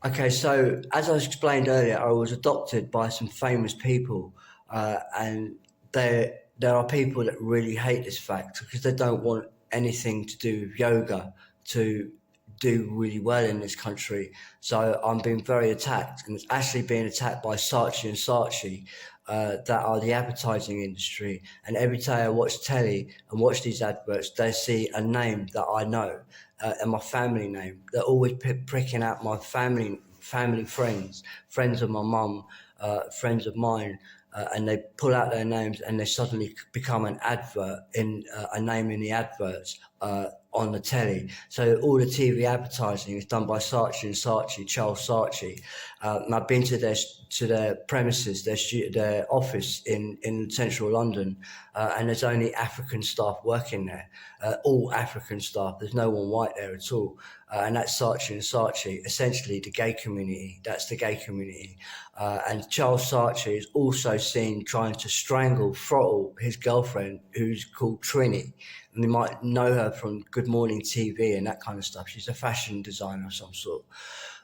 Okay, so as I explained earlier, I was adopted by some famous people, and there are people that really hate this fact because they don't want anything to do with yoga to do really well in this country. So I'm being very attacked, and it's actually being attacked by Saatchi and Saatchi, that are the advertising industry. And every time I watch telly and watch these adverts, they see a name that I know, and my family name. They're always pricking out my family friends, friends of my mum, friends of mine, and they pull out their names and they suddenly become an advert in a name in the adverts on the telly. So all the TV advertising is done by Saatchi and Saatchi, Charles Saatchi. And I've been to their premises, their office in central London, and there's only African staff working there, all African staff. There's no one white there at all. And that's Saatchi and Saatchi, essentially the gay community. That's the gay community. And Charles Saatchi is also seen trying to throttle his girlfriend, who's called Trini. And you might know her from Good Morning TV and that kind of stuff. She's a fashion designer of some sort.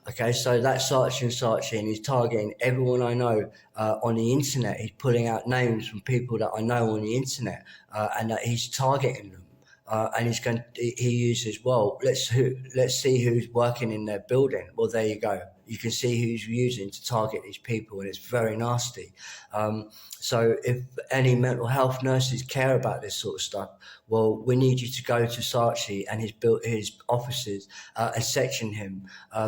Okay, so that's Saatchi and Saatchi, and he's targeting everyone I know on the internet. He's pulling out names from people that I know on the internet, and that he's targeting them. And he uses, well, let's see who's working in their building. Well, there you go. You can see who's using to target these people, and it's very nasty. So if any mental health nurses care about this sort of stuff, well, we need you to go to Saatchi and his offices, and section him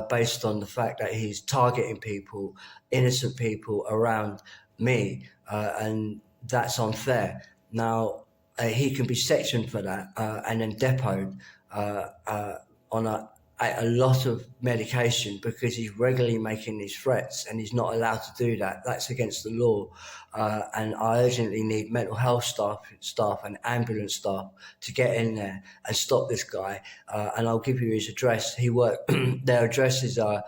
based on the fact that he's targeting people, innocent people around me, and that's unfair. Now, he can be sectioned for that, and then depoted on a lot of medication because he's regularly making these threats, and he's not allowed to do that. That's against the law. And I urgently need mental health staff and ambulance staff to get in there and stop this guy. And I'll give you his address. Their addresses are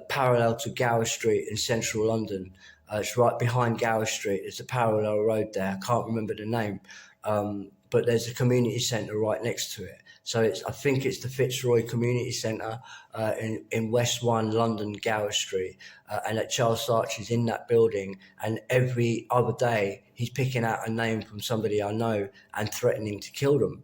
parallel to Gower Street in central London. It's right behind Gower Street. It's a parallel road there. I can't remember the name. But there's a community centre right next to it. So I think it's the Fitzroy Community Centre in West 1 London, Gower Street, and that Charles Saatchi's in that building, and every other day he's picking out a name from somebody I know and threatening to kill them.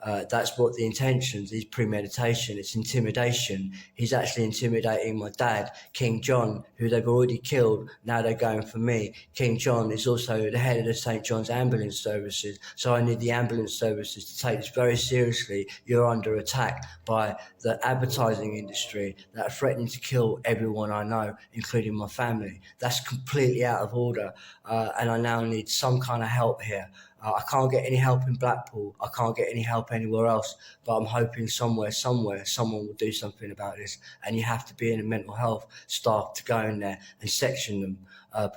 That's what the intentions is, premeditation, it's intimidation. He's actually intimidating my dad, King John, who they've already killed. Now they're going for me. King John is also the head of the St. John's Ambulance Services. So I need the ambulance services to take this very seriously. You're under attack by the advertising industry that are threatening to kill everyone I know, including my family. That's completely out of order. And I now need some kind of help here. I can't get any help in Blackpool. I can't get any help anywhere else. But I'm hoping somewhere, someone will do something about this. And you have to be in a mental health staff to go in there and section them,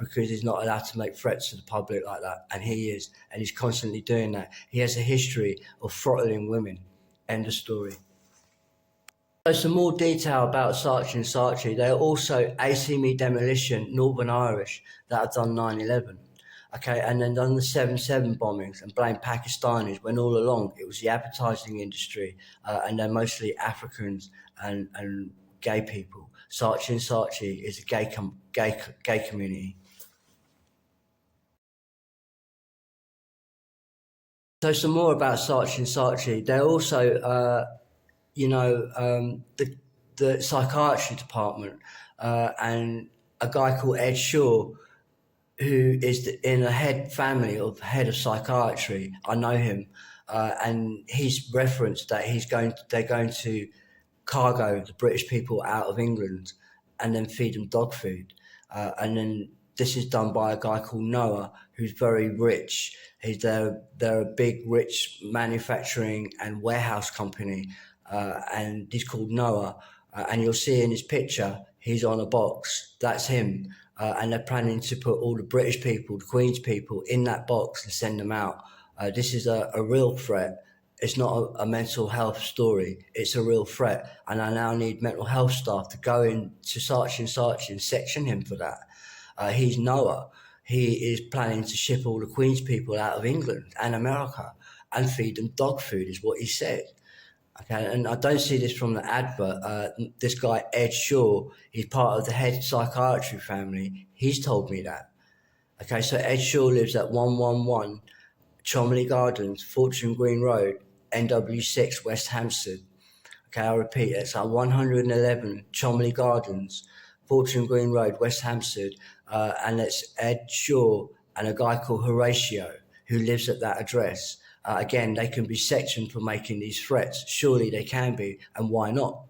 because he's not allowed to make threats to the public like that. And he is. And he's constantly doing that. He has a history of throttling women. End of story. So some more detail about Saatchi and Saatchi. They're also ACME Demolition, Northern Irish, that have done 9/11. Okay, and then done the 7/7 bombings and blamed Pakistanis when all along it was the advertising industry, and they're mostly Africans and gay people. Saatchi and Saatchi is a gay community. So some more about Saatchi and Saatchi. They're also, the psychiatry department, and a guy called Ed Shaw, who is in a head of psychiatry. I know him, and he's referenced that they're going to cargo the British people out of England and then feed them dog food, and then this is done by a guy called Noah, who's very rich. They're a big rich manufacturing and warehouse company, and he's called Noah, and you'll see in his picture he's on a box. That's him. And they're planning to put all the British people, the Queen's people, in that box and send them out. This is a real threat. It's not a mental health story. It's a real threat. And I now need mental health staff to go in to Saatchi and section him for that. He's Noah. He is planning to ship all the Queen's people out of England and America and feed them dog food, is what he said. Okay, and I don't see this from the advert. This guy, Ed Shaw, he's part of the Head Psychiatry family. He's told me that. Okay, so Ed Shaw lives at 111 Cholmondeley Gardens, Fortune Green Road, NW6, West Hampstead. Okay, I'll repeat, it's at 111 Cholmondeley Gardens, Fortune Green Road, West Hampstead, and it's Ed Shaw and a guy called Horatio who lives at that address. Again, they can be sectioned for making these threats. Surely they can be, and why not?